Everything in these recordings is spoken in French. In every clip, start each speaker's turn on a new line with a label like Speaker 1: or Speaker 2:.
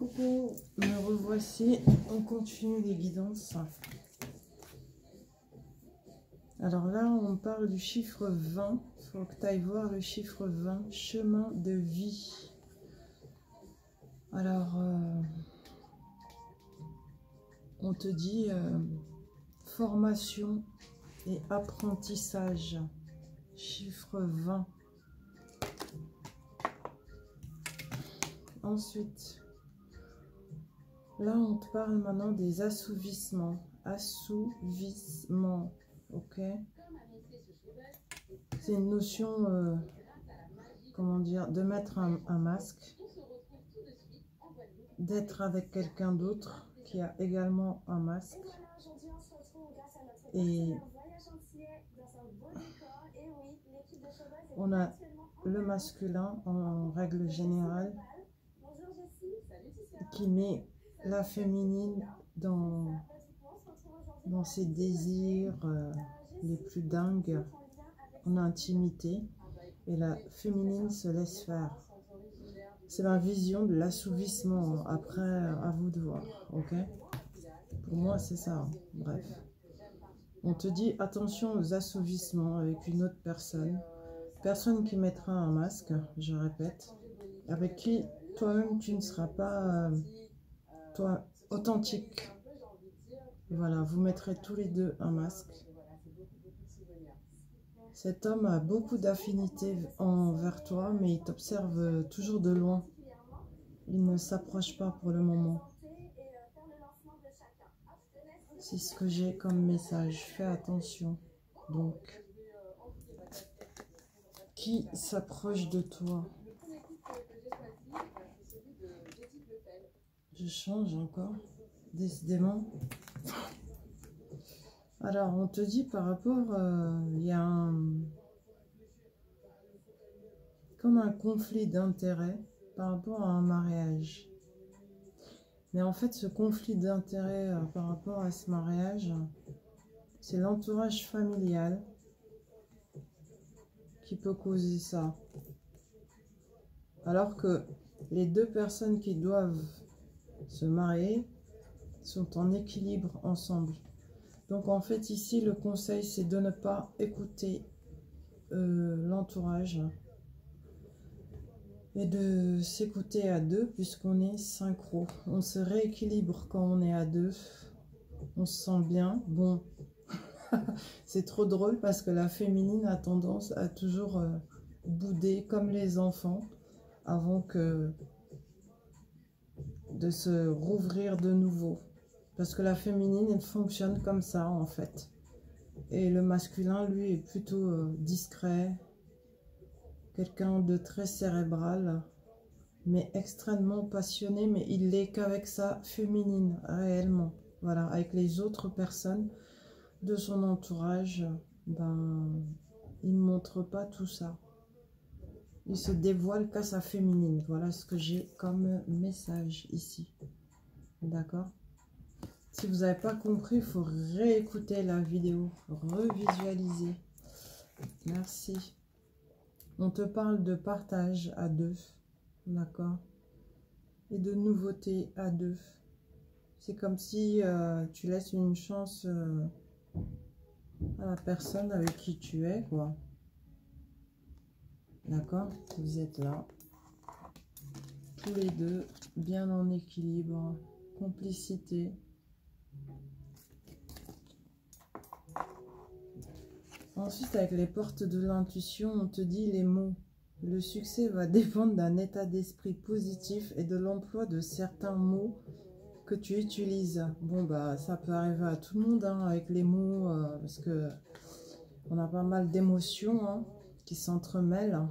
Speaker 1: Coucou, me revoici, on continue les guidances. Alors là, on parle du chiffre 20, il faut que tu ailles voir le chiffre 20, chemin de vie. Alors, on te dit formation et apprentissage, chiffre 20. Ensuite, là, on te parle maintenant des assouvissements. Assouvissement, ok? C'est une notion, comment dire, de mettre un masque, d'être avec quelqu'un d'autre qui a également un masque. Et on a le masculin en règle générale qui met la féminine dans ses désirs les plus dingues en intimité, et la féminine se laisse faire. C'est ma vision de l'assouvissement. Après, à vous de voir, ok? Pour moi, c'est ça, hein. Bref. On te dit attention aux assouvissements avec une autre personne. Personne qui mettra un masque, je répète, avec qui toi-même tu ne seras pas toi authentique. Voilà, vous mettrez tous les deux un masque. Cet homme a beaucoup d'affinités envers toi, mais il t'observe toujours de loin. Il ne s'approche pas pour le moment. C'est ce que j'ai comme message. Fais attention. Donc, qui s'approche de toi? Je change encore, décidément. Alors, on te dit par rapport, il y a comme un conflit d'intérêts par rapport à un mariage. Mais en fait, ce conflit d'intérêts par rapport à ce mariage, c'est l'entourage familial qui peut causer ça. Alors que les deux personnes qui doivent se marier sont en équilibre ensemble. Donc en fait ici le conseil c'est de ne pas écouter l'entourage et de s'écouter à deux puisqu'on est synchro. On se rééquilibre quand on est à deux, on se sent bien. Bon, c'est trop drôle parce que la féminine a tendance à toujours bouder comme les enfants avant de se rouvrir de nouveau. Parce que la féminine, elle fonctionne comme ça, en fait. Et le masculin, lui, est plutôt discret. Quelqu'un de très cérébral, mais extrêmement passionné. Mais il l'est qu'avec sa féminine, réellement. Voilà, avec les autres personnes de son entourage, ben, il ne montre pas tout ça. Il se dévoile qu'à sa féminine. Voilà ce que j'ai comme message ici. D'accord ? Si vous n'avez pas compris, il faut réécouter la vidéo, revisualiser. Merci. On te parle de partage à deux, d'accord? Et de nouveautés à deux. C'est comme si tu laisses une chance à la personne avec qui tu es, quoi. D'accord? Vous êtes là, tous les deux, bien en équilibre, complicité. Ensuite, avec les portes de l'intuition, on te dit les mots. Le succès va dépendre d'un état d'esprit positif et de l'emploi de certains mots que tu utilises. Bon, bah, ça peut arriver à tout le monde, hein, avec les mots, parce que on a pas mal d'émotions hein, qui s'entremêlent.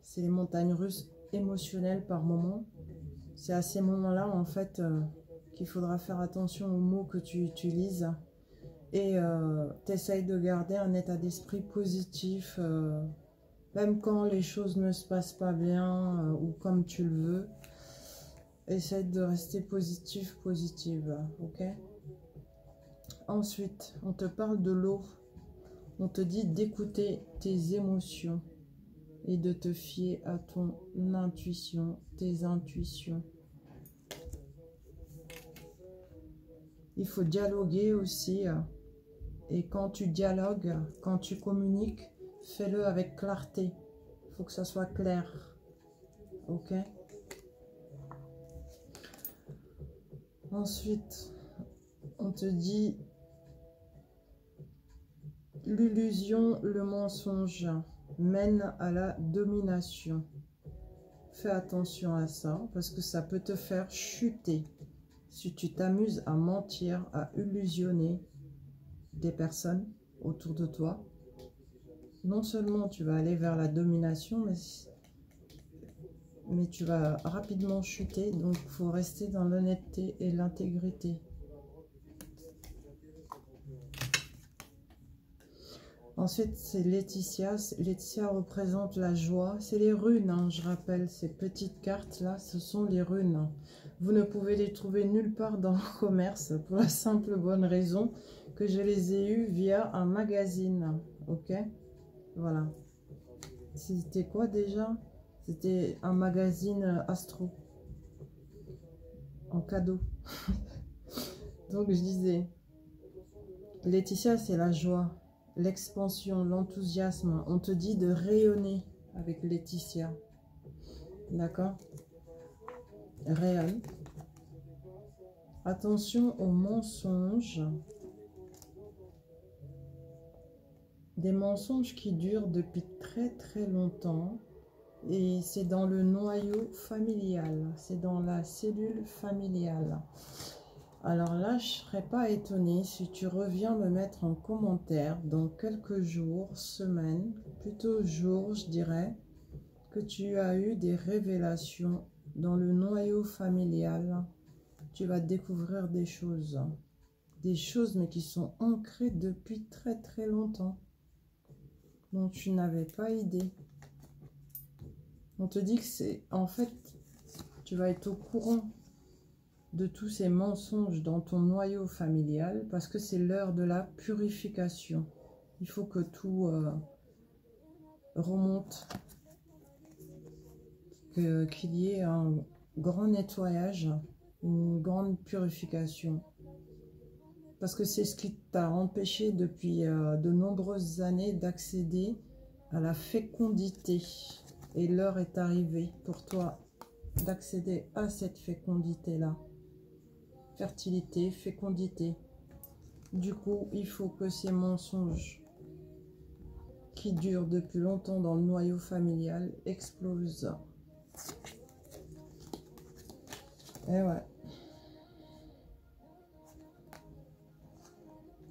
Speaker 1: C'est les montagnes russes émotionnelles par moment. C'est à ces moments-là, en fait, qu'il faudra faire attention aux mots que tu utilises. Et tu essayes de garder un état d'esprit positif, même quand les choses ne se passent pas bien ou comme tu le veux. Essaye de rester positive, ok? Ensuite, on te parle de l'eau. On te dit d'écouter tes émotions et de te fier à ton intuition, tes intuitions. il faut dialoguer aussi. Et quand tu dialogues, quand tu communiques, fais-le avec clarté. Il faut que ça soit clair. Ok? Ensuite, on te dit l'illusion, le mensonge mène à la domination. Fais attention à ça parce que ça peut te faire chuter. Si tu t'amuses à mentir, à illusionner des personnes autour de toi, non seulement tu vas aller vers la domination, mais tu vas rapidement chuter. Donc, il faut rester dans l'honnêteté et l'intégrité. Ensuite, c'est Laetitia. Laetitia représente la joie. C'est les runes, hein, je rappelle. Ces petites cartes-là, ce sont les runes. Vous ne pouvez les trouver nulle part dans le commerce pour la simple bonne raison que je les ai eues via un magazine. Ok? Voilà. C'était quoi déjà? C'était un magazine astro. En cadeau. Donc, je disais, Laetitia, c'est la joie. L'expansion, l'enthousiasme. On te dit de rayonner avec Laetitia. D'accord? Réel. Attention aux mensonges. Des mensonges qui durent depuis très très longtemps. Et c'est dans le noyau familial. C'est dans la cellule familiale. Alors là, je ne serais pas étonnée si tu reviens me mettre en commentaire dans quelques jours, semaines, plutôt jours, je dirais, que tu as eu des révélations dans le noyau familial. Tu vas découvrir des choses mais qui sont ancrées depuis très très longtemps, dont tu n'avais pas idée. On te dit que c'est, en fait, tu vas être au courant de tous ces mensonges dans ton noyau familial parce que c'est l'heure de la purification. Il faut que tout remonte, qu'il y ait un grand nettoyage, une grande purification. Parce que c'est ce qui t'a empêché depuis de nombreuses années d'accéder à la fécondité. Et l'heure est arrivée pour toi d'accéder à cette fécondité-là. Fertilité, fécondité. Du coup, il faut que ces mensonges qui durent depuis longtemps dans le noyau familial explosent. Et ouais.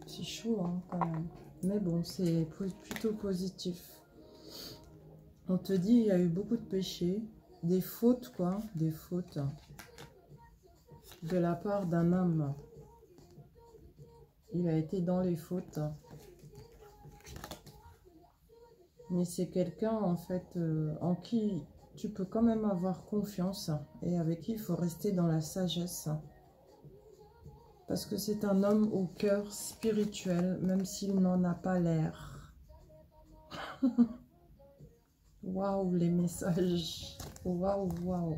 Speaker 1: C'est chaud, hein, quand même. Mais bon, c'est plutôt positif. On te dit, il y a eu beaucoup de péchés, des fautes, quoi, des fautes de la part d'un homme. Il a été dans les fautes. Mais c'est quelqu'un, en fait, en qui tu peux quand même avoir confiance et avec qui il faut rester dans la sagesse. Parce que c'est un homme au cœur spirituel, même s'il n'en a pas l'air. Waouh, les messages. Waouh, waouh.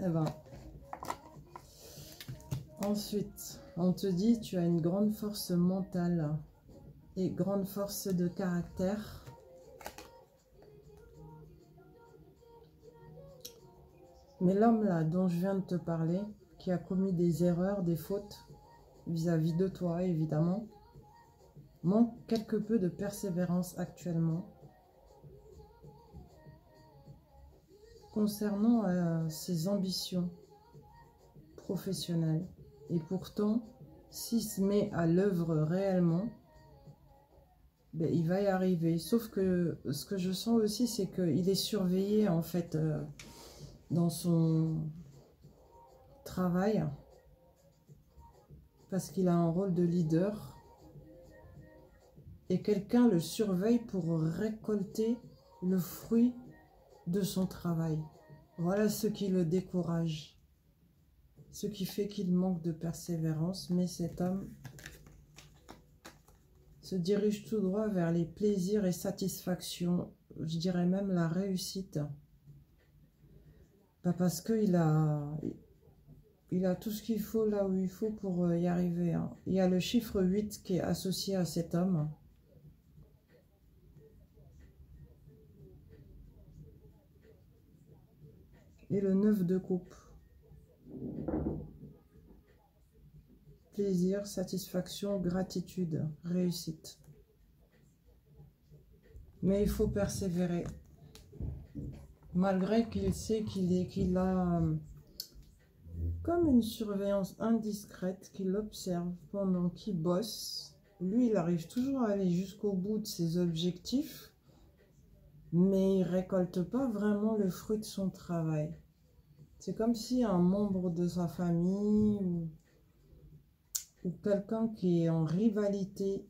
Speaker 1: Eh ben. Ensuite, on te dit, tu as une grande force mentale et grande force de caractère. Mais l'homme là, dont je viens de te parler, qui a commis des erreurs, des fautes vis-à-vis de toi, évidemment, manque quelque peu de persévérance actuellement. Concernant ses ambitions professionnelles. Et pourtant, s'il se met à l'œuvre réellement, ben, il va y arriver. Sauf que ce que je sens aussi, c'est qu'il est surveillé en fait dans son travail. Parce qu'il a un rôle de leader. Et quelqu'un le surveille pour récolter le fruit de son travail. Voilà ce qui le décourage. Ce qui fait qu'il manque de persévérance, mais cet homme se dirige tout droit vers les plaisirs et satisfactions, je dirais même la réussite. Pas parce qu'il a Il a tout ce qu'il faut là où il faut pour y arriver, hein. Il y a le chiffre 8 qui est associé à cet homme. Et le 9 de coupe. Plaisir, satisfaction, gratitude, réussite. Mais il faut persévérer. Malgré qu'il sait qu'il a comme une surveillance indiscrète, qu'il observe pendant qu'il bosse. Lui, il arrive toujours à aller jusqu'au bout de ses objectifs, mais il récolte pas vraiment le fruit de son travail. C'est comme si un membre de sa famille ou quelqu'un qui est en rivalité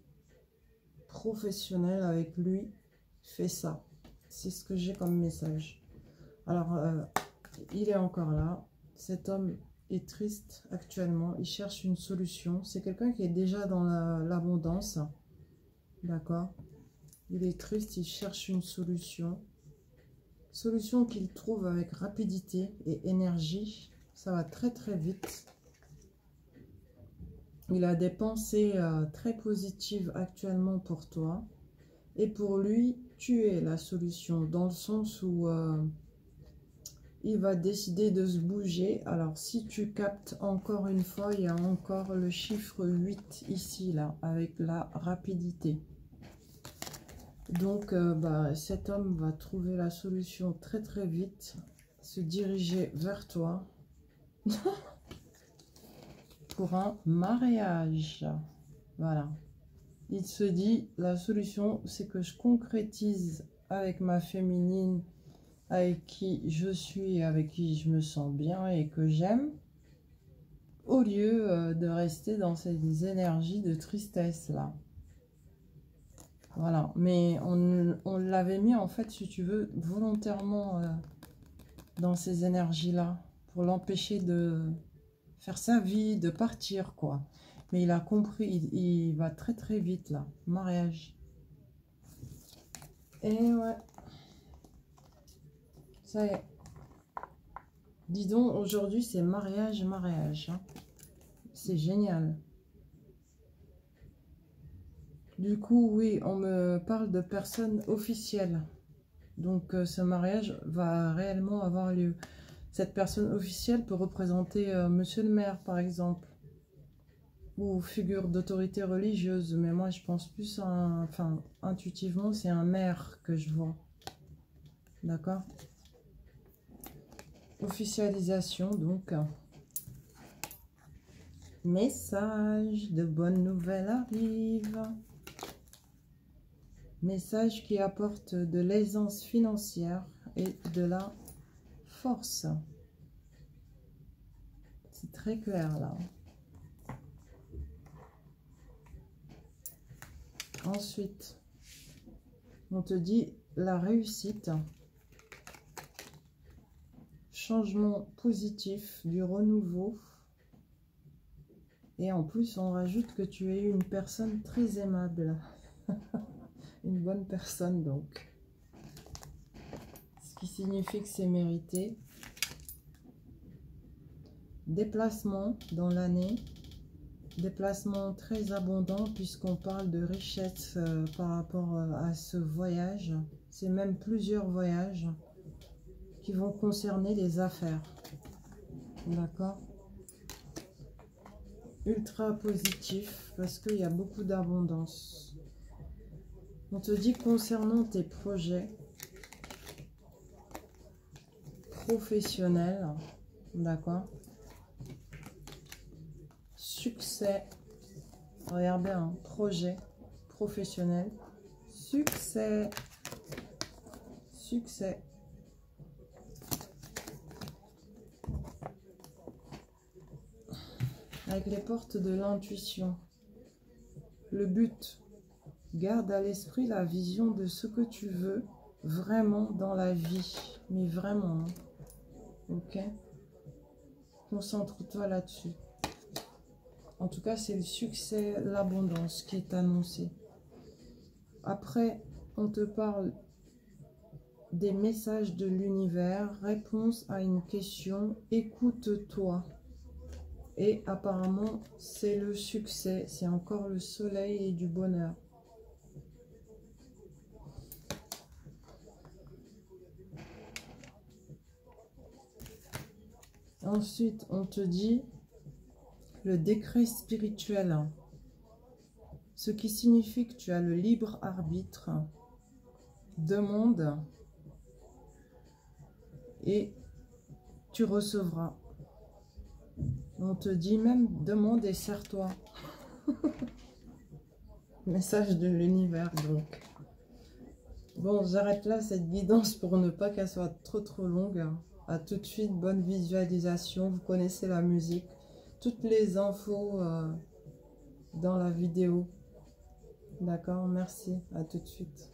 Speaker 1: professionnelle avec lui fait ça. C'est ce que j'ai comme message. Alors, il est encore là. Cet homme est triste actuellement. Il cherche une solution. C'est quelqu'un qui est déjà dans l'abondance. D'accord? Il est triste, il cherche une solution. Solution qu'il trouve avec rapidité et énergie. Ça va très très vite. Il a des pensées très positives actuellement pour toi. Et pour lui, tu es la solution. Dans le sens où il va décider de se bouger. Alors, si tu captes encore une fois, il y a encore le chiffre 8 ici, là, avec la rapidité. Donc, cet homme va trouver la solution très très vite, se diriger vers toi pour un mariage. Voilà. Il se dit, la solution, c'est que je concrétise avec ma féminine, avec qui je suis, avec qui je me sens bien et que j'aime, au lieu de rester dans ces énergies de tristesse là. Voilà, mais on l'avait mis en fait, si tu veux, volontairement dans ces énergies là, pour l'empêcher de faire sa vie, de partir quoi. Mais il a compris, il va très très vite là, mariage. Et ouais. Ça y est. Dis donc, aujourd'hui, c'est mariage, mariage. Hein. C'est génial. Du coup, oui, on me parle de personnes officielles. Donc, ce mariage va réellement avoir lieu. Cette personne officielle peut représenter Monsieur le maire, par exemple. Ou figure d'autorité religieuse. Mais moi, je pense plus à enfin, intuitivement, c'est un maire que je vois. D'accord ? Officialisation, donc. Message de bonnes nouvelles arrive. Message qui apporte de l'aisance financière et de la force. C'est très clair là. Ensuite, on te dit la réussite. Changement positif, du renouveau. Et en plus, on rajoute que tu es une personne très aimable. Une bonne personne, donc. Ce qui signifie que c'est mérité. Déplacement dans l'année. Déplacement très abondant, puisqu'on parle de richesse par rapport à ce voyage. C'est même plusieurs voyages qui vont concerner les affaires. D'accord ? Ultra positif, parce qu'il y a beaucoup d'abondance. On te dit concernant tes projets professionnels, d'accord? Succès, regarde bien, projet professionnel, succès, succès. Avec les portes de l'intuition. Le but, garde à l'esprit la vision de ce que tu veux vraiment dans la vie. Mais vraiment, hein. Ok? Concentre-toi là-dessus. En tout cas, c'est le succès, l'abondance qui est annoncé. Après, on te parle des messages de l'univers. Réponse à une question. Écoute-toi. Et apparemment, c'est le succès. C'est encore le soleil et du bonheur. Ensuite, on te dit le décret spirituel. Ce qui signifie que tu as le libre arbitre. Demande et tu recevras. On te dit même, demande et sers-toi. Message de l'univers donc. Bon, j'arrête là cette guidance pour ne pas qu'elle soit trop longue. À tout de suite, bonne visualisation. Vous connaissez la musique. Toutes les infos dans la vidéo. D'accord, merci. À tout de suite.